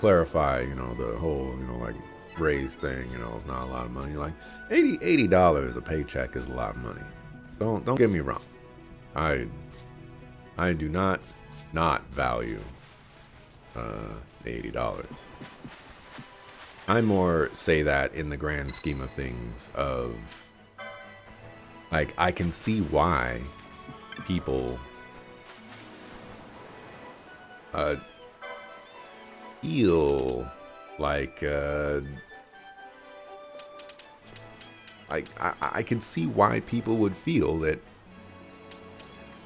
clarify, the whole, like raise thing, is not a lot of money. Like $80 a paycheck is a lot of money. Don't get me wrong. I do not value $80. I more say that in the grand scheme of things of like I can see why people feel like I can see why people would feel that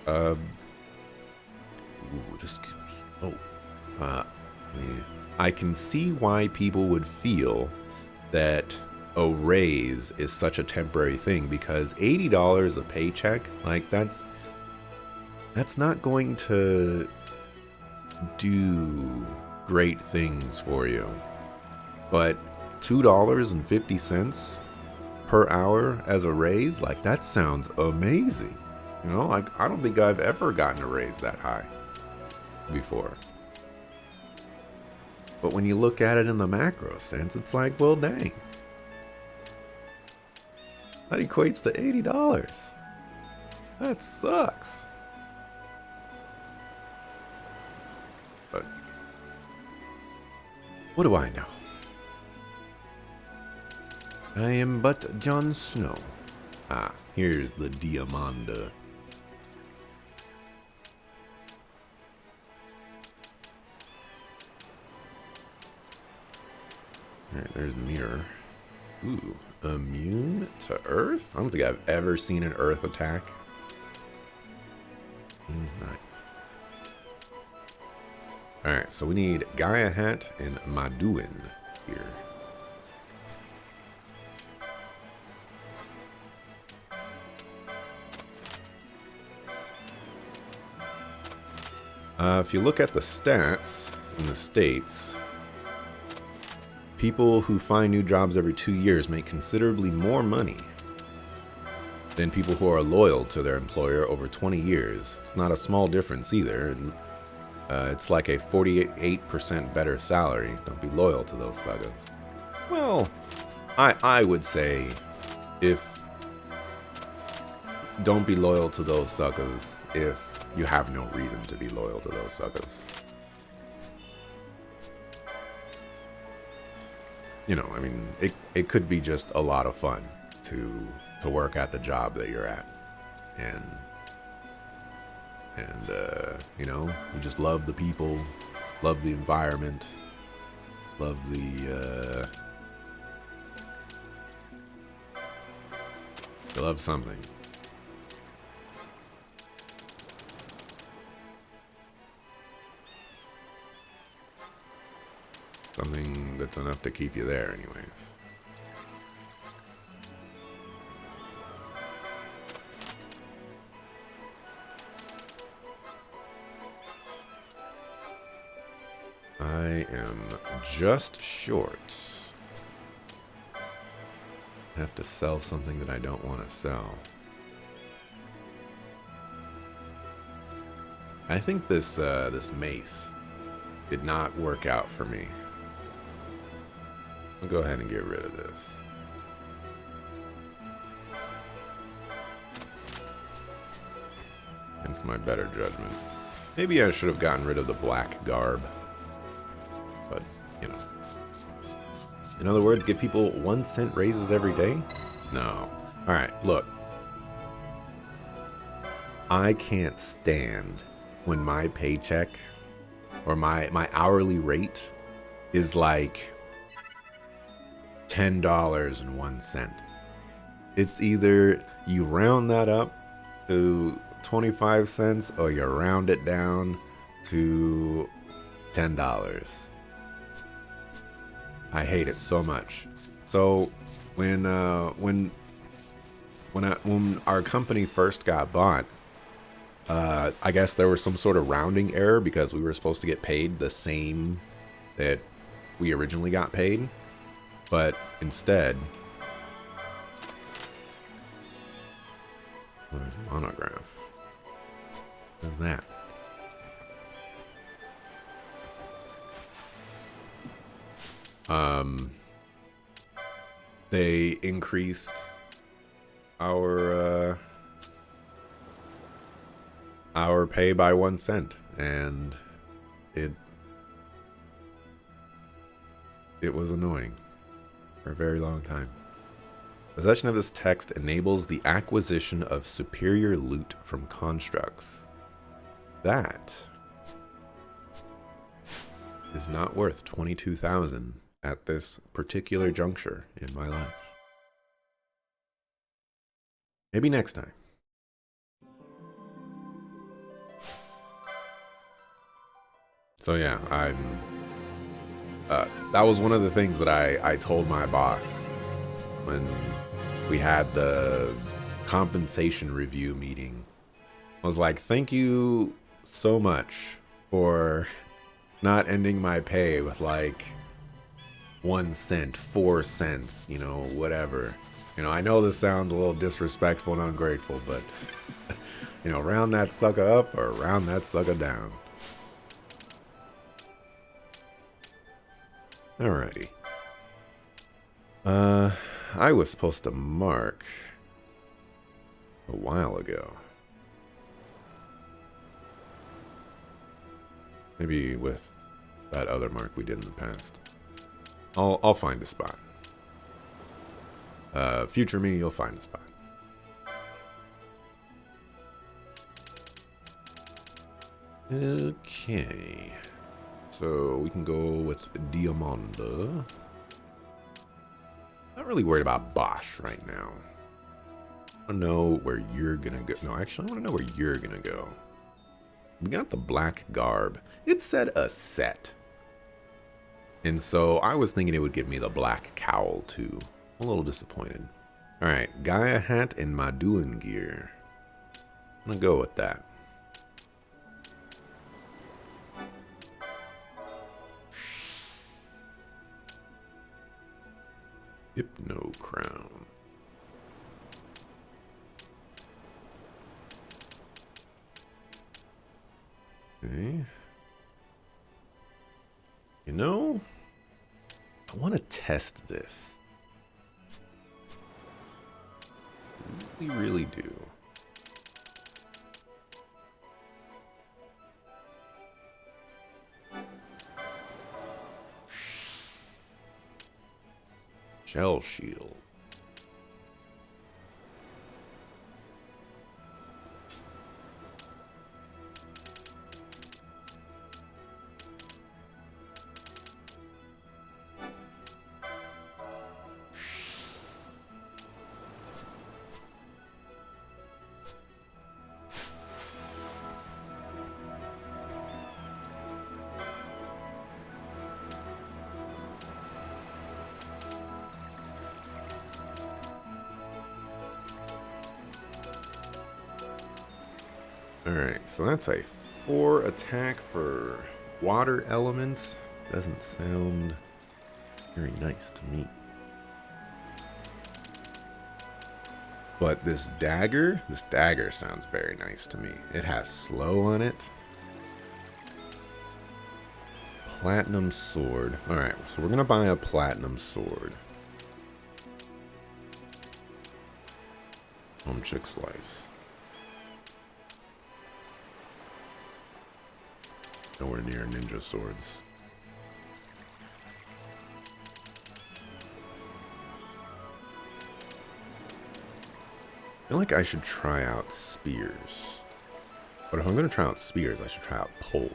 ooh, this oh man. I can see why people would feel that a raise is such a temporary thing, because $80 a paycheck, like that's not going to do great things for you. But $2.50 per hour as a raise, like that sounds amazing. Like I don't think I've ever gotten a raise that high before. But when you look at it in the macro sense, it's like, well, dang. That equates to $80. That sucks. But what do I know? I am but Jon Snow. Ah, here's the Diamanda. Alright, there's Mirror. Ooh, immune to Earth? I don't think I've ever seen an Earth attack. Seems nice. Alright, so we need Gaia Hat and Maduin here. If you look at the stats in the States, people who find new jobs every 2 years make considerably more money than people who are loyal to their employer over 20 years. It's not a small difference either. It's like a 48% better salary. Don't be loyal to those suckers. Well, I would say don't be loyal to those suckers if you have no reason to be loyal to those suckers. I mean, it could be just a lot of fun to work at the job that you're at. And you just love the people, love the environment, love the, you love something. Something that's enough to keep you there anyways. I am just short. I have to sell something that I don't want to sell. I think this mace did not work out for me. I'll go ahead and get rid of this. Against my better judgment. Maybe I should have gotten rid of the black garb. But, In other words, give people 1 cent raises every day? No. Alright, look. I can't stand when my paycheck or my hourly rate is like $10.01. It's either you round that up to 25 cents or you round it down to $10. I hate it so much. So when our company first got bought, I guess there was some sort of rounding error because we were supposed to get paid the same that we originally got paid. But instead, monograph. What is that? Um, they increased our pay by 1 cent, and it was annoying for a very long time. Possession of this text enables the acquisition of superior loot from constructs. That is not worth 22,000 at this particular juncture in my life. Maybe next time. So yeah, that was one of the things that I told my boss when we had the compensation review meeting. I was like, thank you so much for not ending my pay with like 1 cent, 4 cents, you know, whatever. You know, I know this sounds a little disrespectful and ungrateful, but you know, round that sucker up or round that sucker down. Alrighty. I was supposed to mark a while ago. Maybe with that other mark we did in the past. I'll find a spot. Future me, you'll find a spot. Okay. So we can go with Diamanda. Not really worried about Bosch right now. I want to know where you're gonna go. No, actually, I want to know where you're gonna go. We got the black garb. It said a set. And so I was thinking it would give me the black cowl too. I'm a little disappointed. Alright, Gaia hat and Maduin gear. I'm gonna go with that. Hypno crown. Okay. You know, I want to test this. We really do. Shell shield. Alright, so that's a 4 attack for water element. Doesn't sound very nice to me. But this dagger sounds very nice to me. It has slow on it. Platinum sword. Alright, so we're gonna buy a platinum sword. Home chick slice. Nowhere near ninja swords. I feel like I should try out spears. But if I'm going to try out spears, I should try out poles.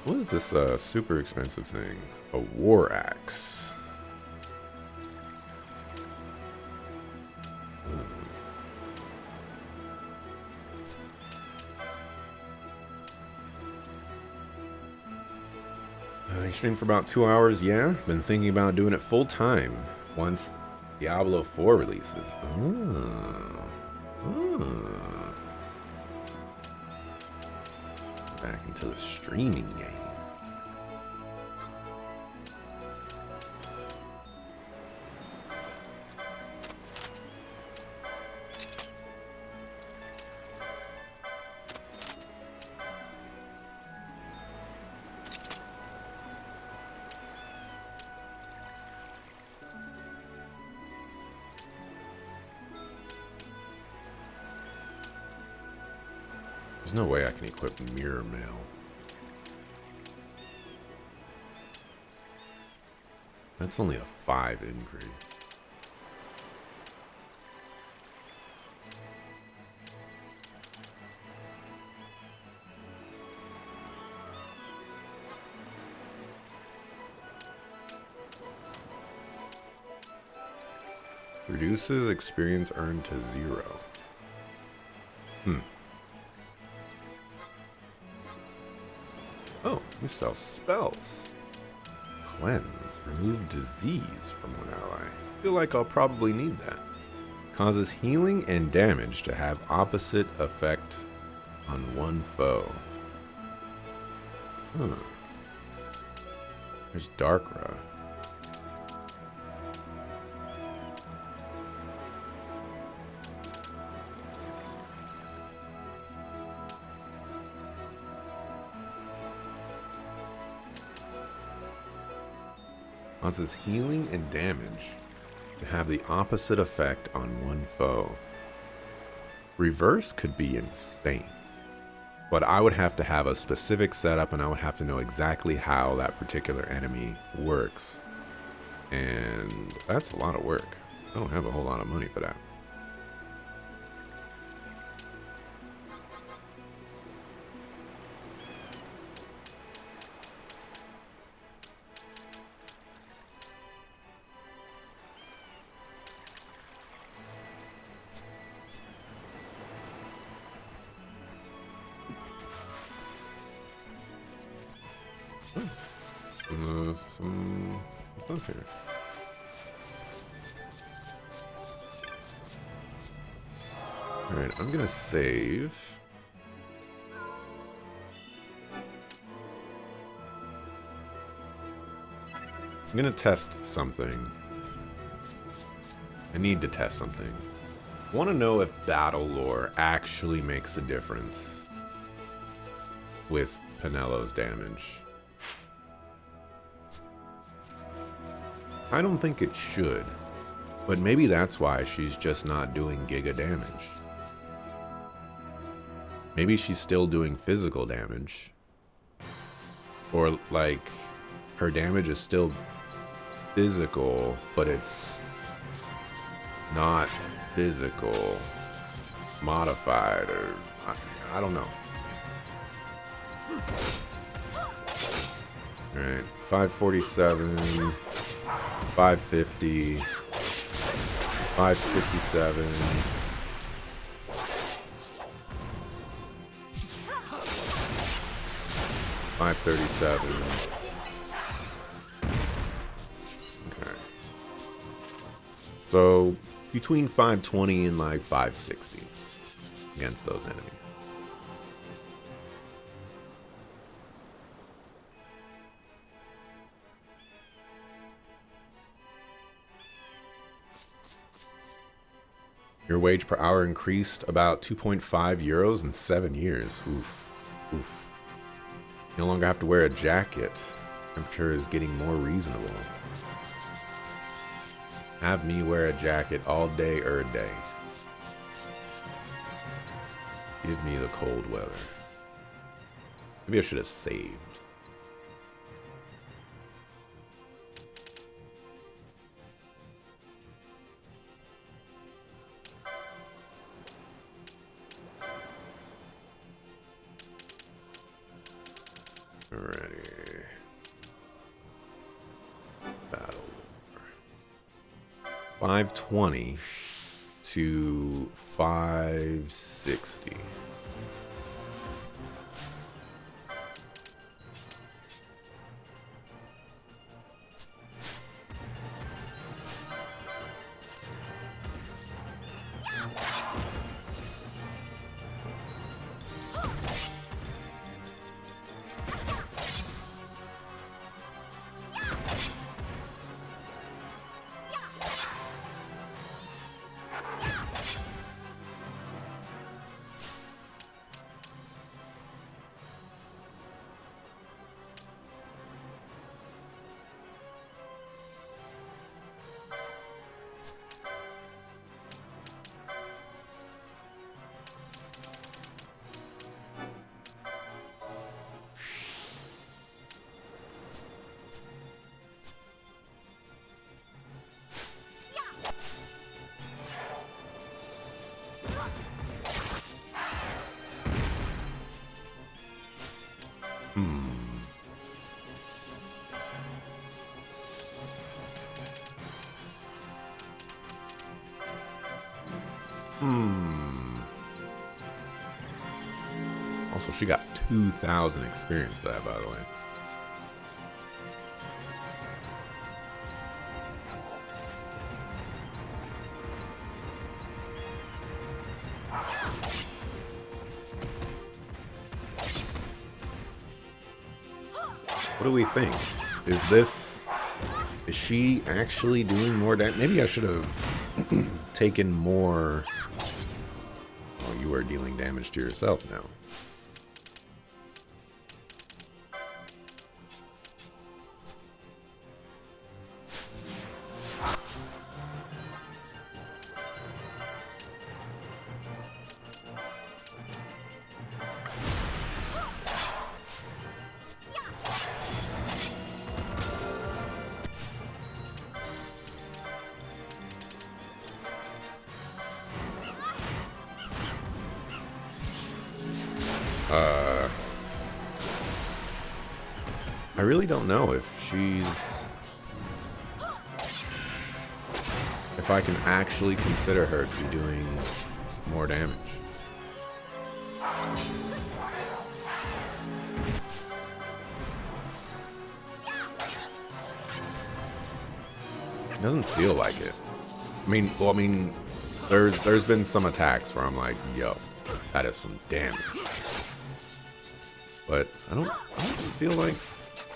What is this super expensive thing? A war axe. Stream for about 2 hours, yeah. Been thinking about doing it full time once Diablo 4 releases. Back into the streaming game. There's no way I can equip Mirror Mail. That's only a 5 increase. Reduces experience earned to 0. Oh, we sell spells. Cleanse. Remove disease from one ally. I feel like I'll probably need that. Causes healing and damage to have opposite effect on one foe. Huh. There's Darkra. Causes healing and damage to have the opposite effect on one foe. Reverse could be insane, but I would have to have a specific setup and I would have to know exactly how that particular enemy works. And that's a lot of work. I don't have a whole lot of money for that. Some stuff here. Alright, I'm gonna save. I'm gonna test something. I need to test something. I want to know if battle lore actually makes a difference with Penello's damage. I don't think it should, but maybe that's why she's just not doing giga damage. Maybe she's still doing physical damage. Or like, her damage is still physical, but it's not physical modified, or I don't know. Alright, 547. 550, 557, 537. Okay. So between 520 and like 560 against those enemies. Your wage per hour increased about 2.5 euros in 7 years. Oof. Oof. You no longer have to wear a jacket. Temperature is getting more reasonable. Have me wear a jacket all day or day. Give me the cold weather. Maybe I should have saved. Alrighty. Battle War. 520 to 560. Also, she got 2,000 experience for that, by the way. What do we think? Is she actually doing more damage? Maybe I should have taken more. Oh, you are dealing damage to yourself now. I really don't know if I can actually consider her to be doing more damage. It doesn't feel like it. I mean, there's been some attacks where I'm like, yo, that is some damage. But I don't feel like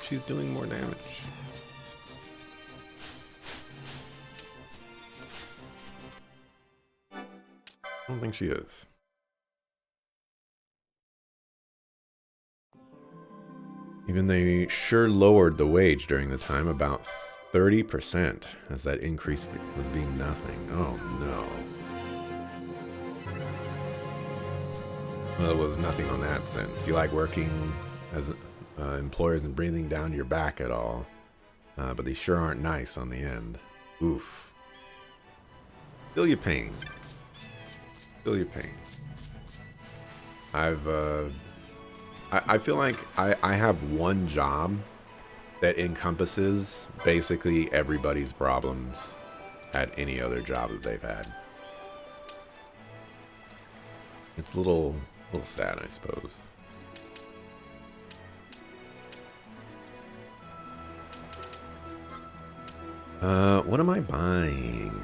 she's doing more damage. I don't think she is. Even they sure lowered the wage during the time, about 30%, as that increase was being nothing. Oh no. Well, there was nothing on that sense. You like working as employers and breathing down your back at all. But they sure aren't nice on the end. Oof. Feel your pain. Feel your pain. I feel like I have one job that encompasses basically everybody's problems at any other job that they've had. It's a little sad, I suppose. What am I buying?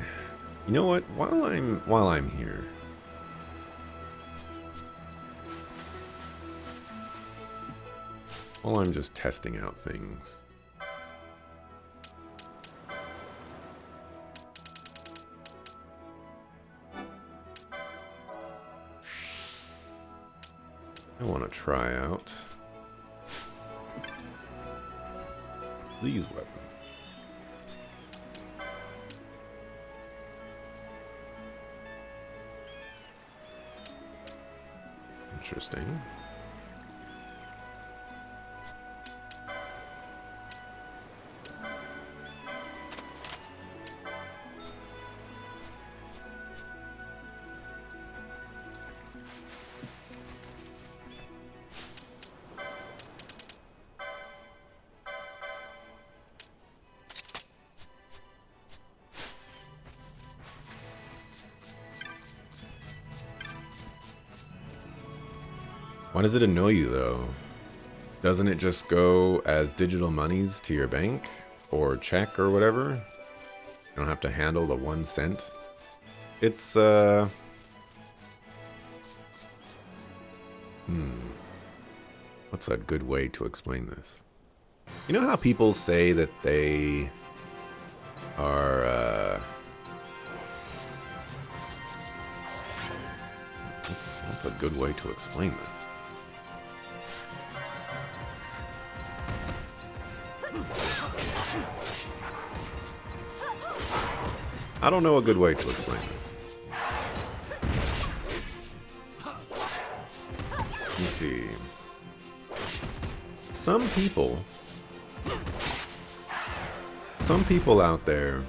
You know what? While I'm here, while I'm just testing out things, I want to try out these weapons. Interesting. Why does it annoy you, though? Doesn't it just go as digital monies to your bank? Or check or whatever? You don't have to handle the 1 cent? It's, what's a good way to explain this? You know how people say that they are, what's a good way to explain this? I don't know a good way to explain this. Let me see. Some people out there,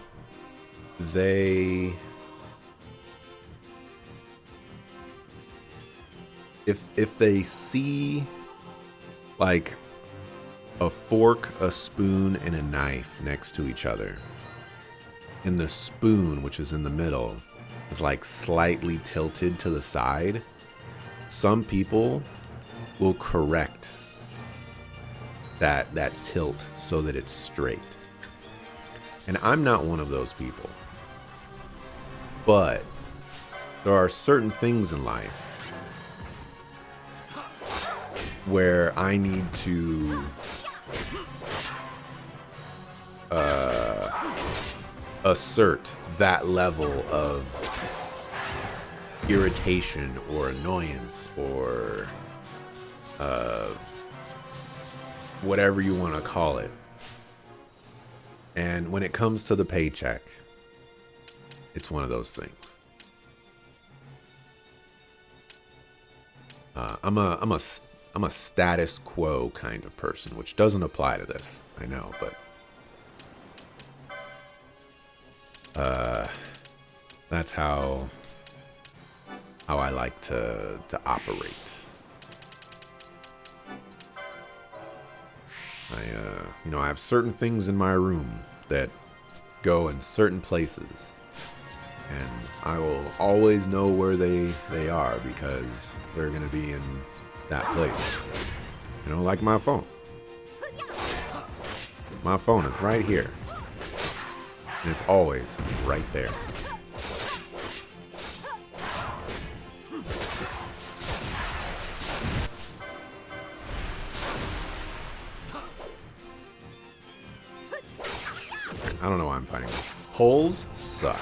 if they see like a fork, a spoon, and a knife next to each other. And the spoon, which is in the middle, is like slightly tilted to the side. Some people will correct that tilt so that it's straight. And I'm not one of those people. But there are certain things in life where I need to assert that level of irritation or annoyance or whatever you want to call it. And when it comes to the paycheck, it's one of those things. I'm a status quo kind of person, which doesn't apply to this, I know, but that's how I like to operate. I have certain things in my room that go in certain places, and I will always know where they are because they're gonna be in that place. Like my phone. My phone is right here, and it's always right there. I don't know why I'm fighting this. Poles suck.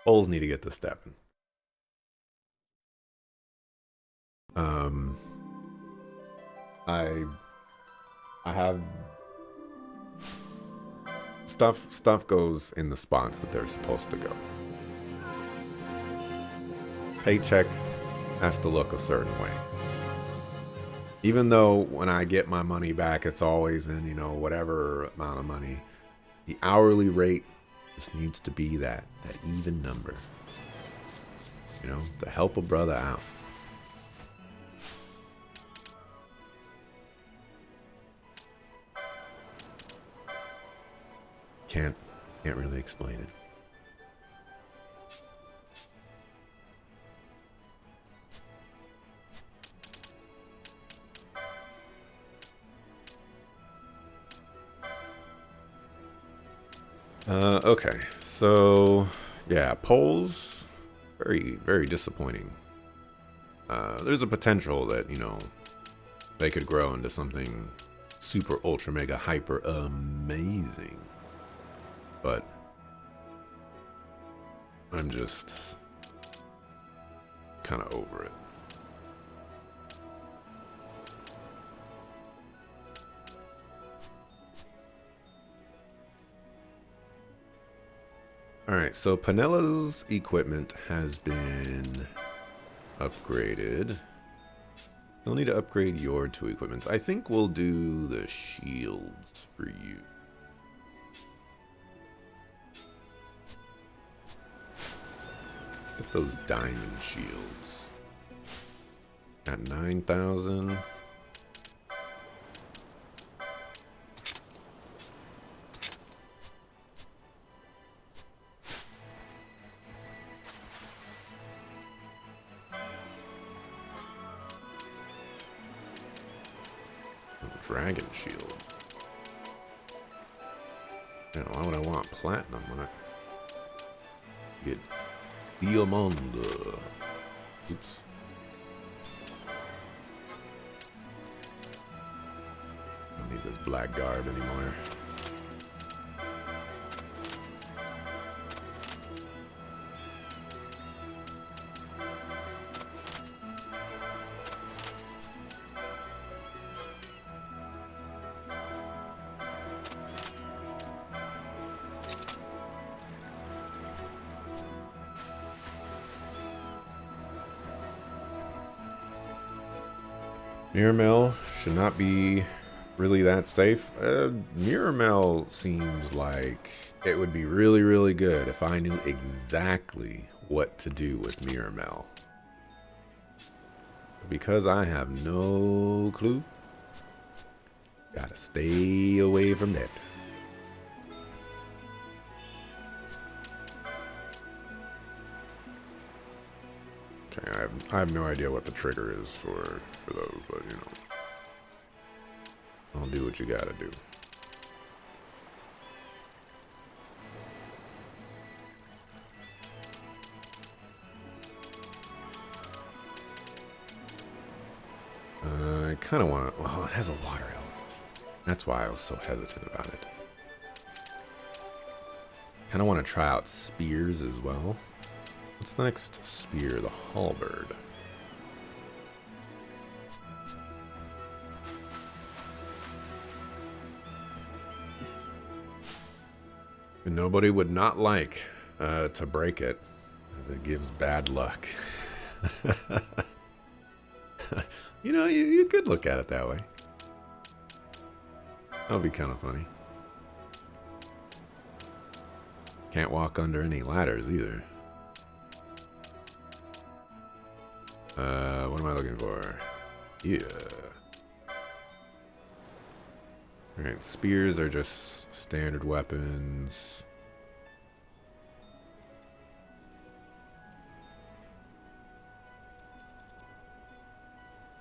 Poles need to get to stepping. I have stuff goes in the spots that they're supposed to go. Paycheck has to look a certain way. Even though when I get my money back, it's always in, whatever amount of money. The hourly rate just needs to be that even number. To help a brother out. Can't really explain it. Okay, so yeah, polls, very, very disappointing. There's a potential that, they could grow into something super, ultra, mega, hyper amazing. But I'm just kind of over it. Alright, so Penella's equipment has been upgraded. Still need to upgrade your two equipments. I think we'll do the shields for you. Get those diamond shields. At 9,000. Dragon shield. Yeah, why would I want platinum when I get diamond? Oops. Don't need this black garb anymore. Miramel should not be really that safe. Miramel seems like it would be really, really good if I knew exactly what to do with Miramel. because I have no clue, gotta stay away from that. Okay, I have no idea what the trigger is for those, but you know, I'll do what you gotta do. I kind of want to... Oh, it has a water element. That's why I was so hesitant about it. Kind of want to try out spears as well. What's the next spear? The halberd. And nobody would not like to break it, as it gives bad luck. You know, you could look at it that way. That would be kind of funny. Can't walk under any ladders either. What am I looking for? Yeah. Alright, spears are just standard weapons.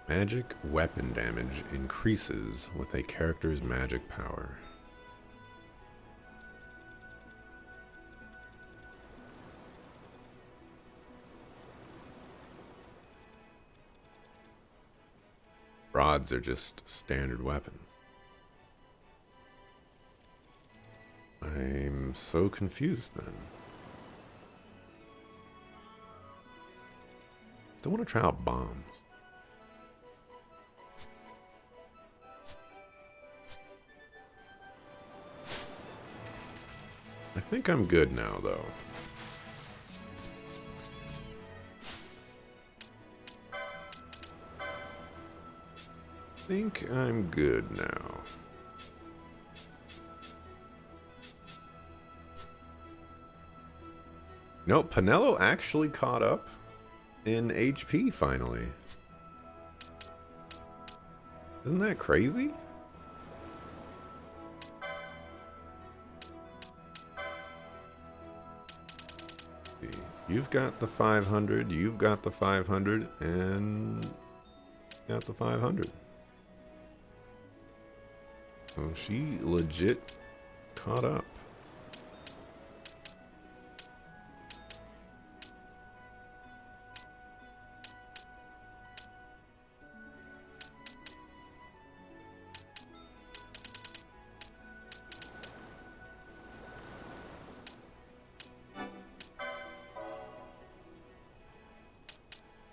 Magic weapon damage increases with a character's magic power. Rods are just standard weapons. I'm so confused then. Still want to try out bombs. I think I'm good now, though. I think I'm good now. Nope, Penelo actually caught up in HP finally. Isn't that crazy? You've got the 500, you've got the 500, and got the 500. So she legit caught up.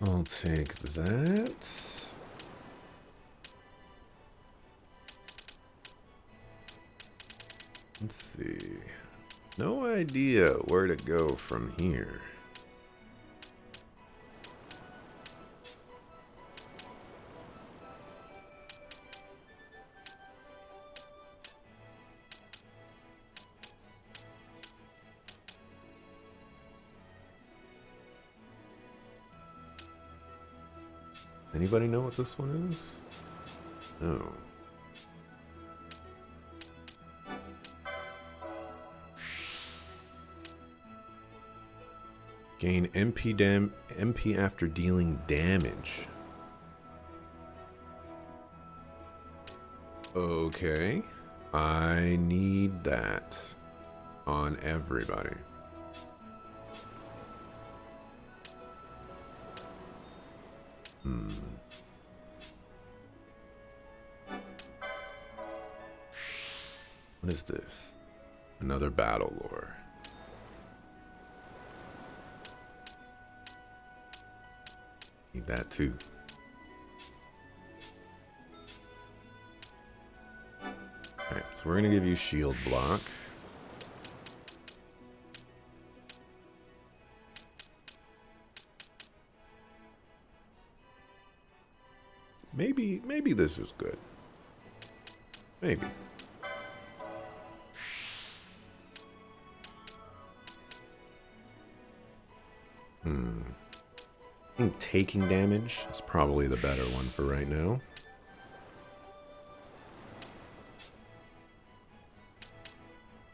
I'll take that. Let's see. No idea where to go from here. Anybody know what this one is? No. Gain MP after dealing damage. Okay. I need that on everybody. What is this? Another battle lore. Need that too. Alright, so we're gonna give you shield block. Maybe this is good. Maybe. I think taking damage is probably the better one for right now.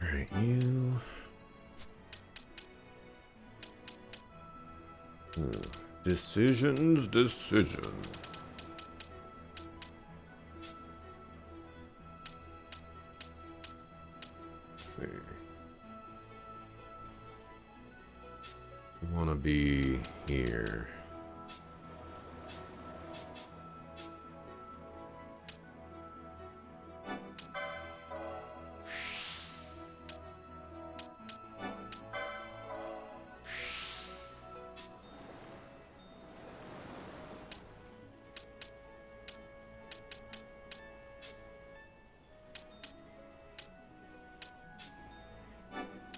Alright, you... Decisions. See. We want to be here.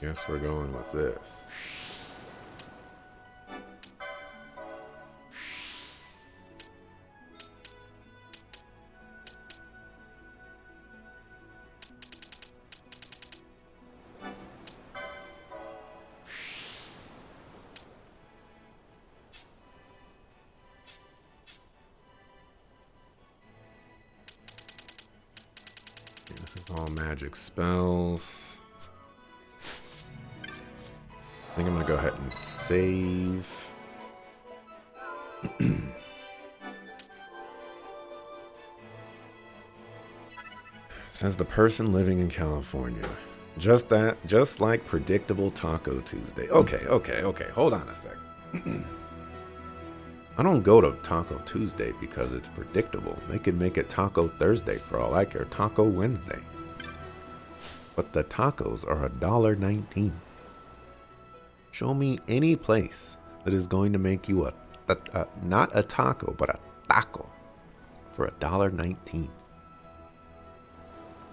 Guess we're going with this. This is all magic spells. I think I'm gonna go ahead and save. Says the person living in California. Just like predictable Taco Tuesday. Okay. Hold on a sec. I don't go to Taco Tuesday because it's predictable. They could make it Taco Thursday for all I care. Taco Wednesday. But the tacos are $1.19. Show me any place that is going to make you not a taco, but a taco for $1.19.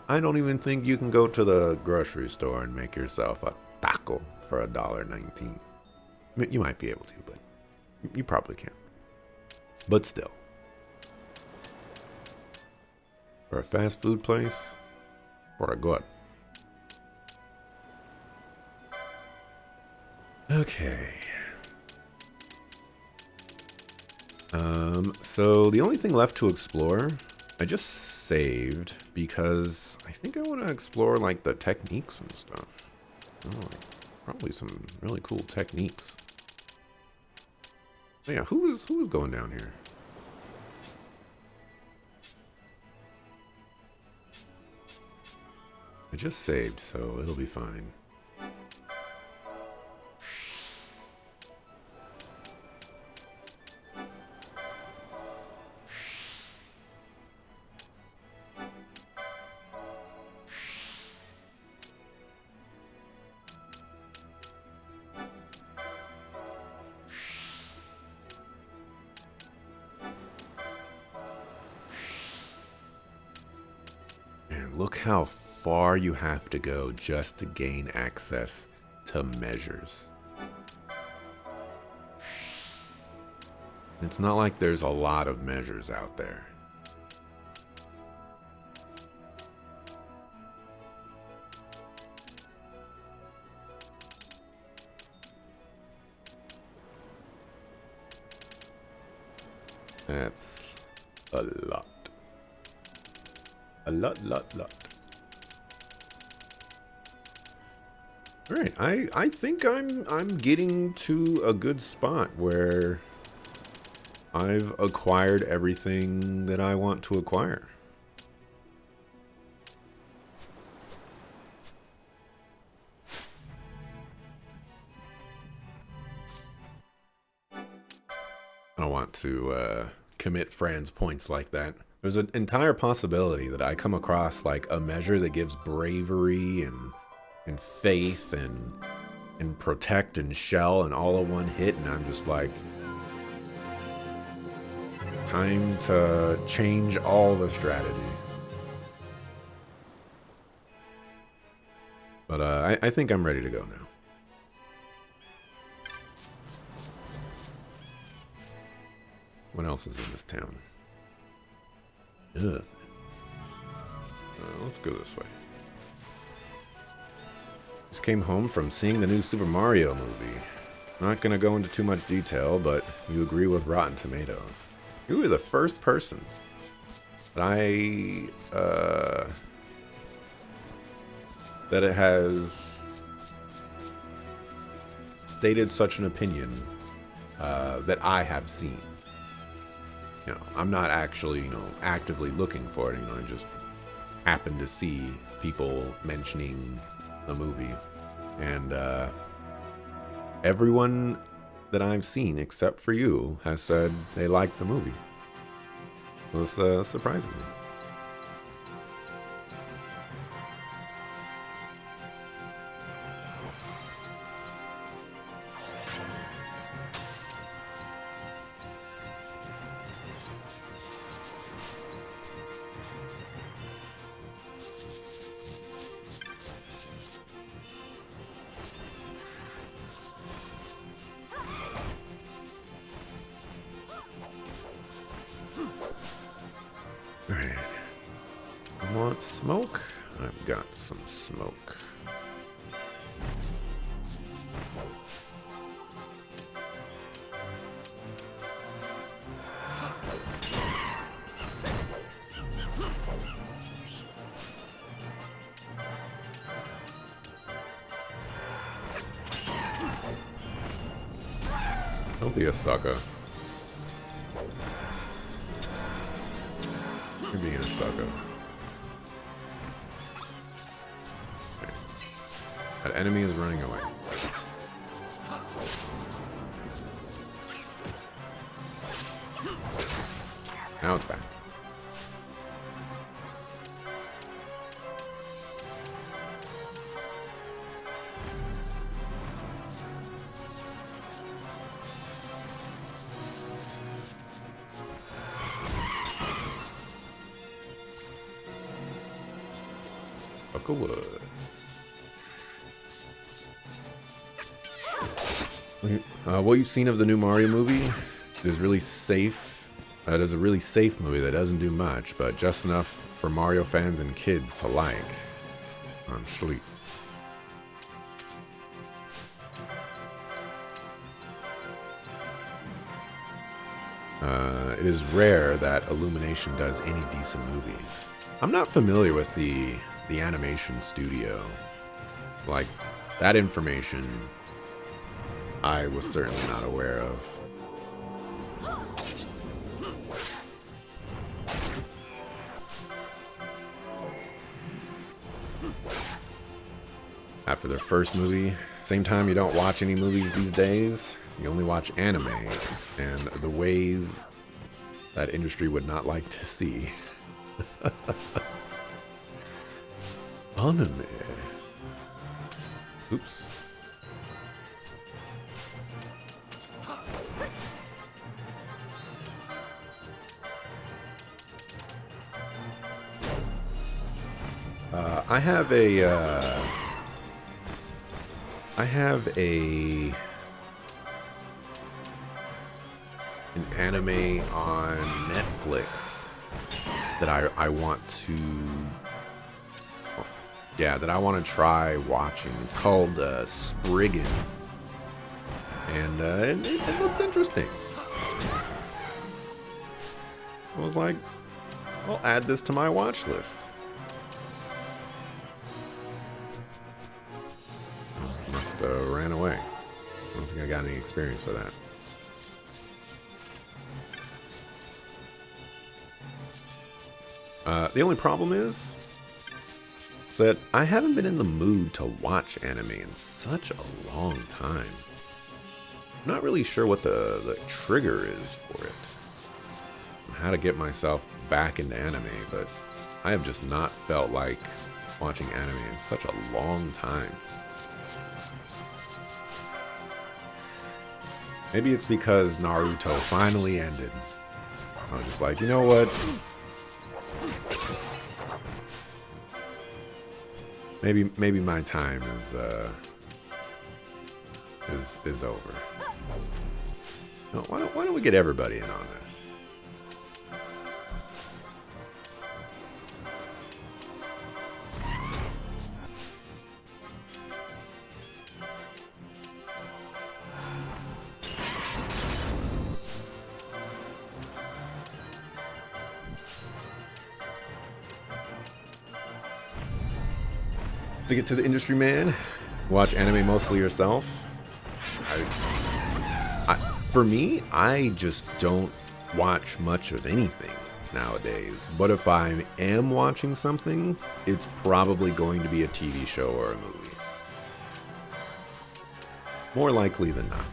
I don't even think you can go to the grocery store and make yourself a taco for $1.19. I mean, you might be able to, but you probably can't. But still. For a fast food place, for a good. Okay. So the only thing left to explore, I just saved because I think I want to explore like the techniques and stuff. Oh, probably some really cool techniques. Oh, yeah, who is going down here? I just saved, so it'll be fine. Look how far you have to go just to gain access to measures. It's not like there's a lot of measures out there. That's a lot. A lot. All right, I think I'm getting to a good spot where I've acquired everything that I want to acquire. I don't want to commit Fran's points like that. There's an entire possibility that I come across like a measure that gives bravery and faith and protect and shell and all in one hit, and I'm just like, time to change all the strategy. But I think I'm ready to go now. What else is in this town? Ugh. Let's go this way. Just came home from seeing the new Super Mario movie. Not gonna go into too much detail, but you agree with Rotten Tomatoes. You were the first person that that it has stated such an opinion that I have seen. You know, I'm not actually, actively looking for it. I just happen to see people mentioning the movie, and everyone that I've seen, except for you, has said they liked the movie. This surprises me. Alright. I want smoke? I've got some smoke. Don't be a sucker. You're being a sucker. Okay. That enemy is running away. Now it's back. Wood. What you've seen of the new Mario movie is really safe. It is a really safe movie that doesn't do much, but just enough for Mario fans and kids to like. I'm sweet. It is rare that Illumination does any decent movies. I'm not familiar with the animation studio. Like, that information I was certainly not aware of. After their first movie, same time you don't watch any movies these days, you only watch anime, and the ways that industry would not like to see. Anime. Oops. I have an anime on Netflix that I want to, that I want to try watching. It's called Spriggan, and it looks interesting. I was like, I'll add this to my watch list. Must ran away. I don't think I got any experience for that. The only problem is that I haven't been in the mood to watch anime in such a long time. I'm not really sure what the trigger is for it, and how to get myself back into anime, but I have just not felt like watching anime in such a long time. Maybe it's because Naruto finally ended. I was just like, you know what? Maybe my time is over. No, why don't we get everybody in on this? To get to the industry, man. Watch anime mostly yourself. For me, I just don't watch much of anything nowadays. But if I am watching something, it's probably going to be a TV show or a movie. More likely than not.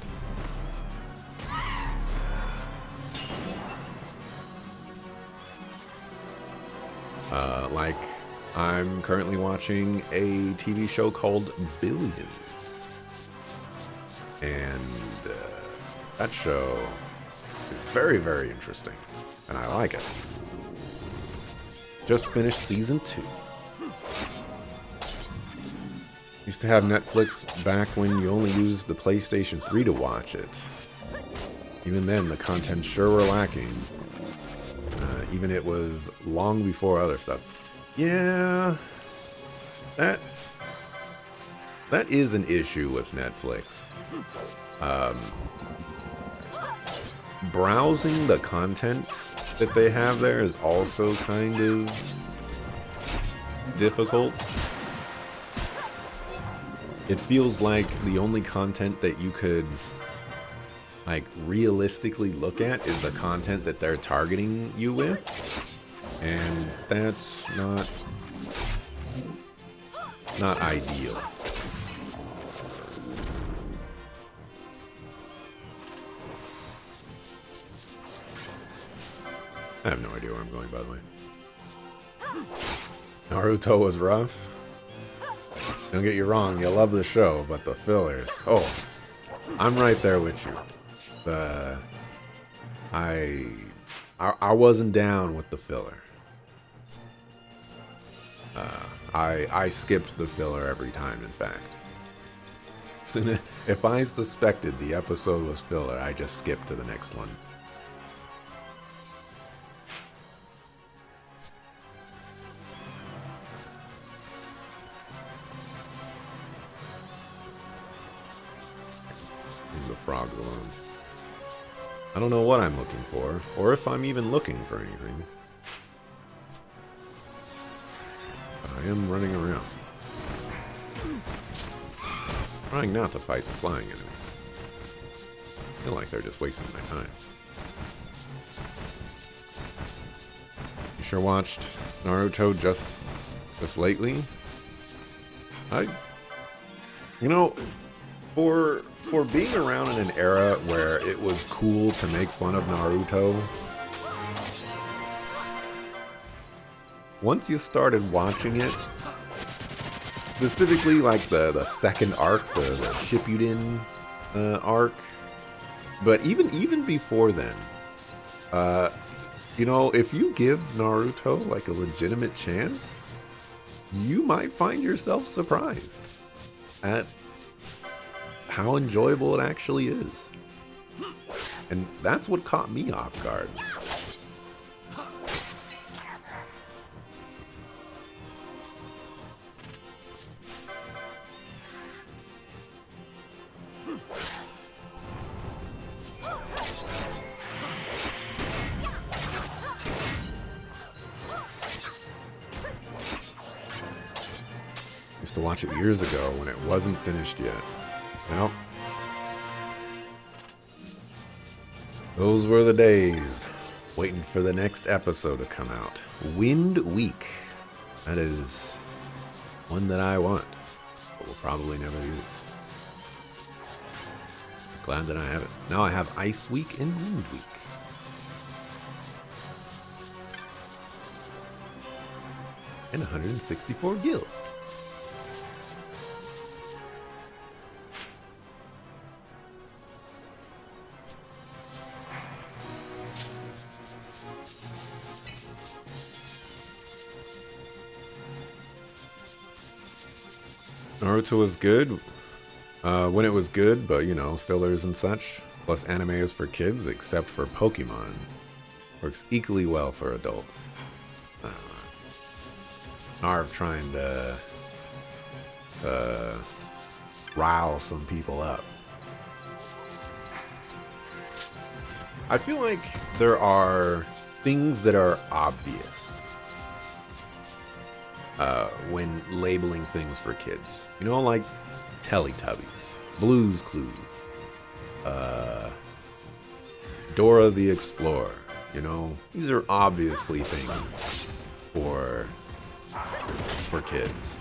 Like, I'm currently watching a TV show called Billions. And that show is very, very interesting. And I like it. Just finished season 2. Used to have Netflix back when you only used the PlayStation 3 to watch it. Even then, the content sure were lacking. Even it was long before other stuff. Yeah, that is an issue with Netflix. Browsing the content that they have there is also kind of difficult. It feels like the only content that you could like realistically look at is the content that they're targeting you with, and that's not ideal. I have no idea where I'm going, by the way. Naruto was rough. Don't get you wrong, you love the show, but the fillers. Oh, I'm right there with you. I wasn't down with the filler. I skipped the filler every time, in fact. So if I suspected the episode was filler, I just skipped to the next one. Leave the frogs alone. I don't know what I'm looking for, or if I'm even looking for anything. But I am running around. Trying not to fight the flying enemy. I feel like they're just wasting my time. You sure watched Naruto just lately? You know, for being around in an era where it was cool to make fun of Naruto, once you started watching it, specifically like the second arc, the Shippuden arc, but even before then, you know, if you give Naruto like a legitimate chance, you might find yourself surprised at how enjoyable it actually is. And that's what caught me off guard. Used to watch it years ago when it wasn't finished yet. Well, those were the days, waiting for the next episode to come out. Wind Week. That is one that I want, but will probably never use. Glad that I have it. Now I have Ice Week and Wind Week. And 164 gil. Naruto was good when it was good, but you know, fillers and such, plus anime is for kids, except for Pokemon. Works equally well for adults. Narv trying to rile some people up. I feel like there are things that are obvious. when labeling things for kids. You know, like Teletubbies, Blue's Clues, Dora the Explorer. You know, these are obviously things for kids.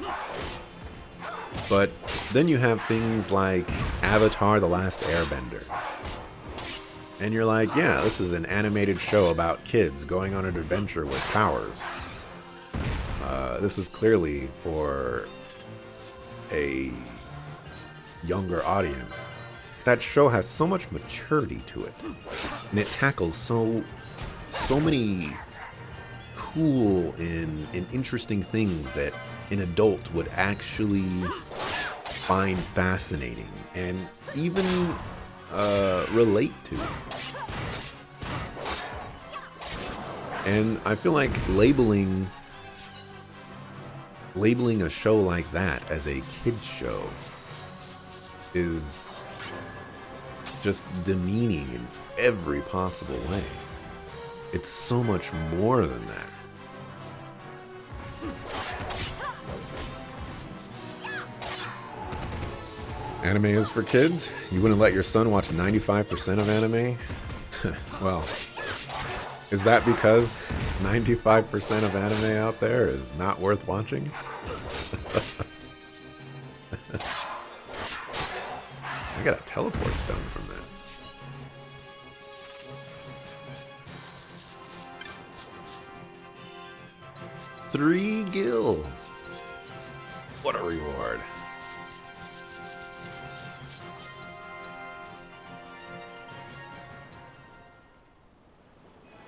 But then you have things like Avatar: The Last Airbender. And you're like, yeah, this is an animated show about kids going on an adventure with powers. This is clearly for a younger audience. That show has so much maturity to it. And it tackles so many cool and interesting things that an adult would actually find fascinating and even relate to. And I feel like labeling a show like that as a kid's show is just demeaning in every possible way. It's so much more than that. Anime is for kids? You wouldn't let your son watch 95% of anime? Well, is that because 95% of anime out there is not worth watching? I got a teleport stone from that. Three gil. What a reward.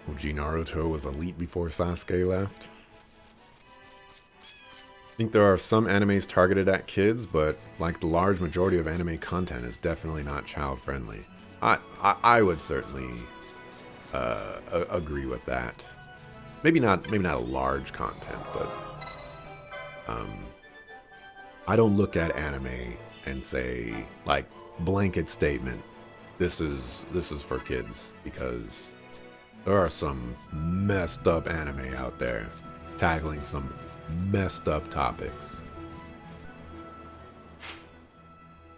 OG Naruto was elite before Sasuke left. I think there are some animes targeted at kids, but like the large majority of anime content is definitely not child friendly. I would certainly agree with that. Maybe not a large content, but I don't look at anime and say like blanket statement, this is for kids, because there are some messed up anime out there tackling some messed up topics.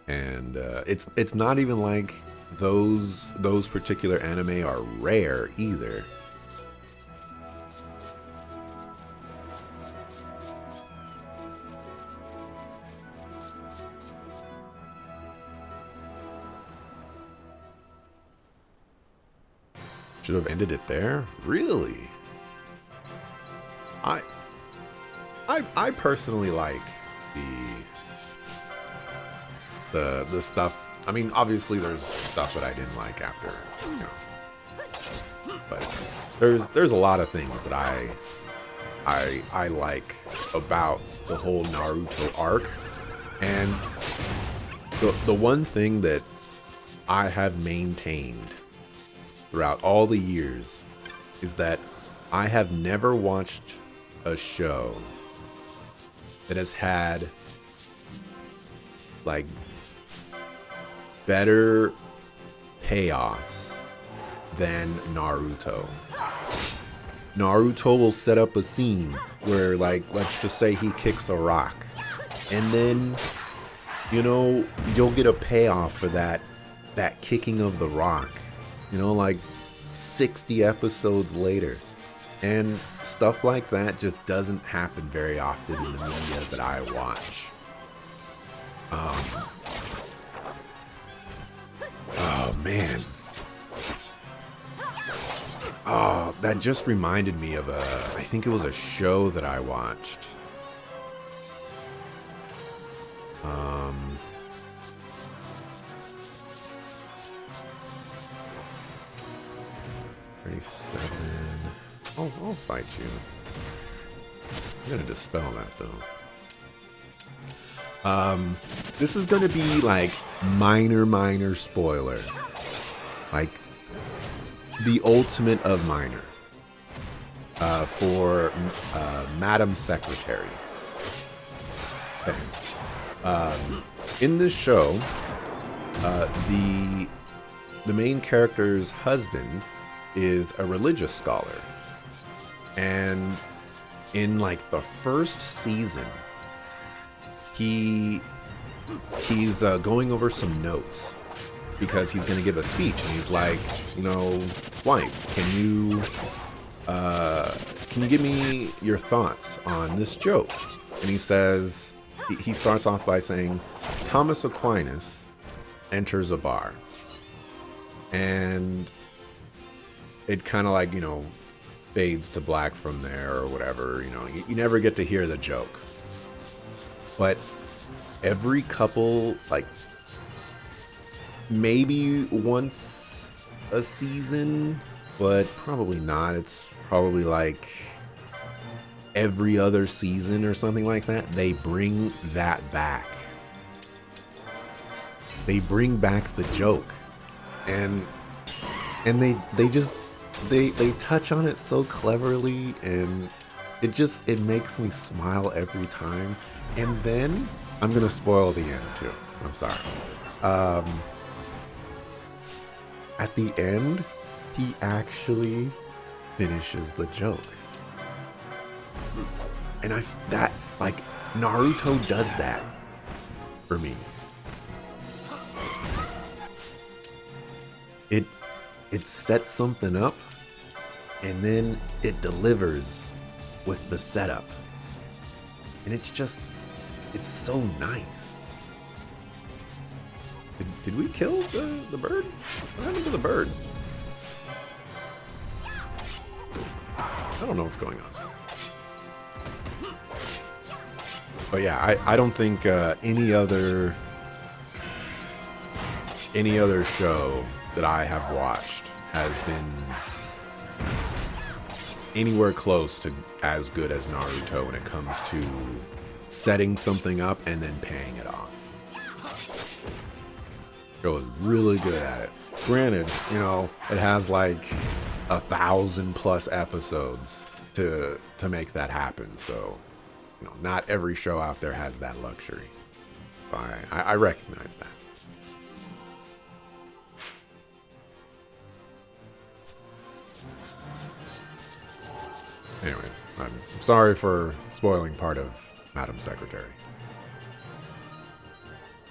And it's not even like those particular anime are rare either. Should have ended it there? Really? I personally like the stuff. I mean, obviously there's stuff that I didn't like after, you know. But there's a lot of things that I like about the whole Naruto arc. And the one thing that I have maintained throughout all the years is that I have never watched a show that has had like better payoffs than Naruto. Naruto will set up a scene where, like, let's just say he kicks a rock, and then, you know, you'll get a payoff for that kicking of the rock, you know, like 60 episodes later. And stuff like that just doesn't happen very often in the media that I watch. Oh man. Oh, that just reminded me of I think it was a show that I watched. 37. I'll fight you. I'm gonna dispel that though. This is gonna be like minor spoiler. Like the ultimate of minor. For Madam Secretary. Okay. In this show, the main character's husband is a religious scholar. And In like the first season, he's going over some notes because he's going to give a speech, and he's like, you know, wife, can you give me your thoughts on this joke? And he says, he starts off by saying, Thomas Aquinas enters a bar. And it kind of like, you know, fades to black from there or whatever. You know, you never get to hear the joke. But every couple, like, maybe once a season, but probably not. It's probably like every other season or something like that. They bring that back. They bring back the joke. And they touch on it so cleverly, and it makes me smile every time. And then I'm gonna spoil the end too. I'm sorry. At the end, he actually finishes the joke. And that like Naruto does that for me. It sets something up, and then it delivers with the setup. And it's so nice. Did we kill the bird? What happened to the bird? I don't know what's going on. But yeah, I don't think any other show that I have watched has been anywhere close to as good as Naruto when it comes to setting something up and then paying it off. Show is really good at it. Granted, you know, it has like 1,000+ episodes to make that happen. So, you know, not every show out there has that luxury. So I recognize that. Anyways, I'm sorry for spoiling part of Madam Secretary.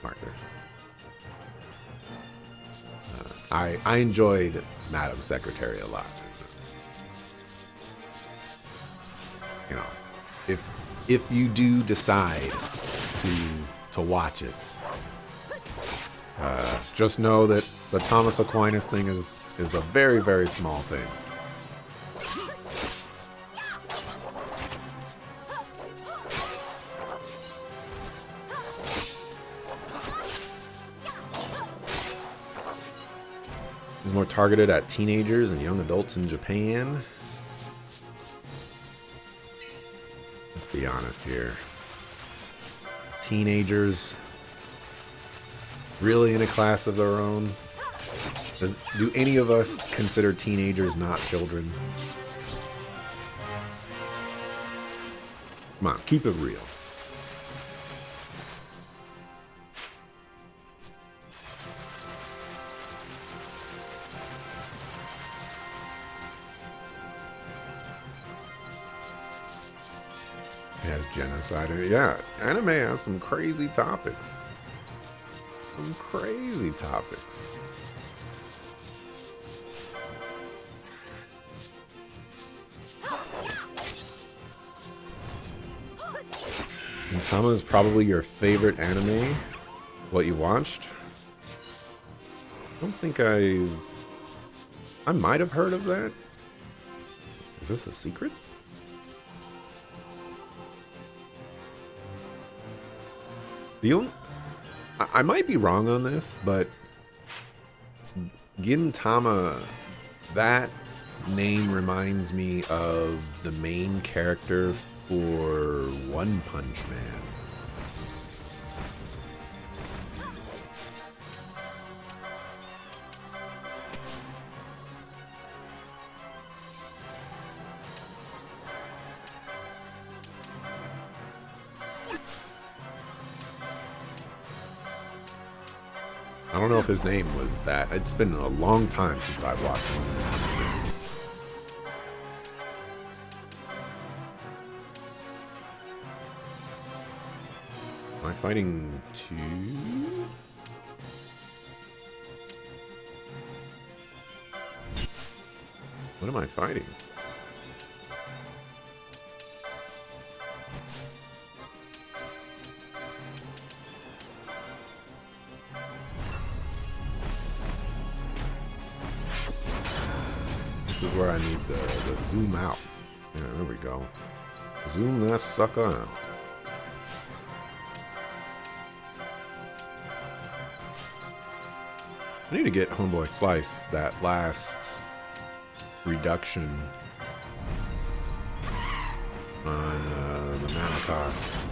Marker. I enjoyed Madam Secretary a lot. You know, if you do decide to watch it, just know that the Thomas Aquinas thing is a very, very small thing. More targeted at teenagers and young adults in Japan. Let's be honest here. Teenagers really in a class of their own? Do any of us consider teenagers not children? Come on, keep it real. Has genocide in it. Yeah, anime has some crazy topics. Some crazy topics. Gintama is probably your favorite anime. What you watched? I don't think I might have heard of that. Is this a secret? I might be wrong on this, but Gintama, that name reminds me of the main character for One Punch Man. I don't know if his name was that. It's been a long time since I've watched him. fighting 2? What am I fighting? This is where I need the zoom out. Yeah, there we go. Zoom that sucker out. I need to get Homeboy Slice that last reduction on the Manitas.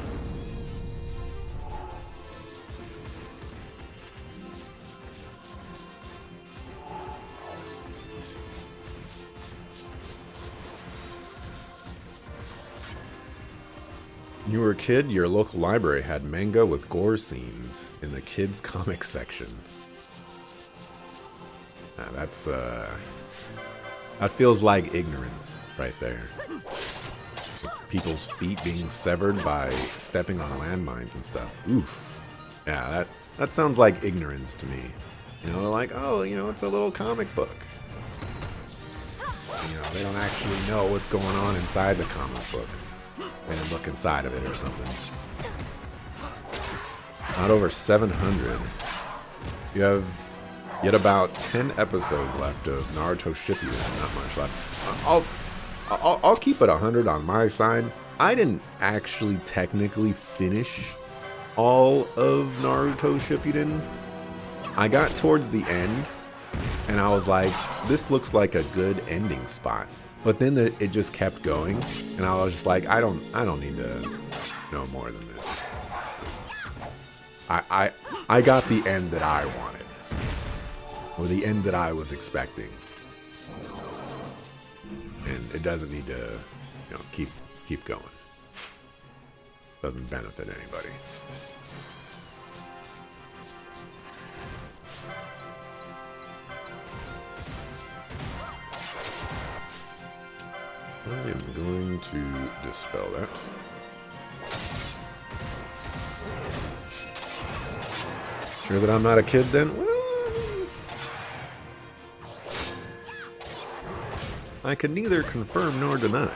When you were a kid, your local library had manga with gore scenes in the kids' comics section. Now that's, that feels like ignorance right there. People's feet being severed by stepping on landmines and stuff. Oof. Yeah, that sounds like ignorance to me. You know, they're like, oh, you know, it's a little comic book. You know, they don't actually know what's going on inside the comic book. They didn't look inside of it or something. Not over 700. You have yet about 10 episodes left of Naruto Shippuden. Not much left. I'll keep it 100 on my side. I didn't actually technically finish all of Naruto Shippuden. I got towards the end, and I was like, this looks like a good ending spot. But then it just kept going, and I was just like, I don't need to know more than this. I got the end that I wanted, or the end that I was expecting, and it doesn't need to, you know, keep going. Doesn't benefit anybody. I am going to dispel that. Sure that I'm not a kid then? Well, I can neither confirm nor deny.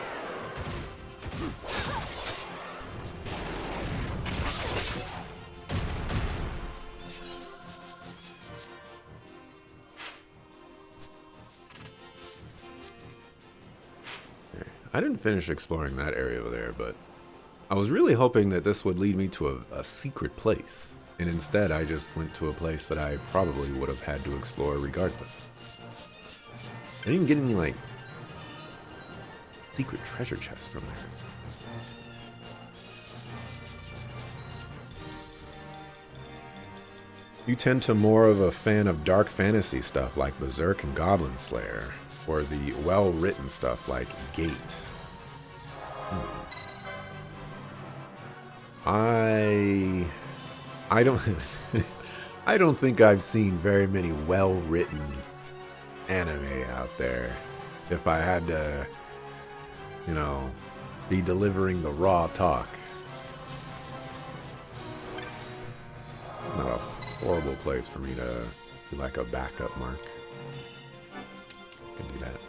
I didn't finish exploring that area over there, but I was really hoping that this would lead me to a secret place. And instead, I just went to a place that I probably would have had to explore regardless. I didn't get any, like, secret treasure chests from there. You tend to more of a fan of dark fantasy stuff like Berserk and Goblin Slayer, or the well-written stuff like Gate. I don't I don't think I've seen very many well-written anime out there. If I had to, you know, be delivering the raw talk. Not a horrible place for me to do like a backup mark. Can do that.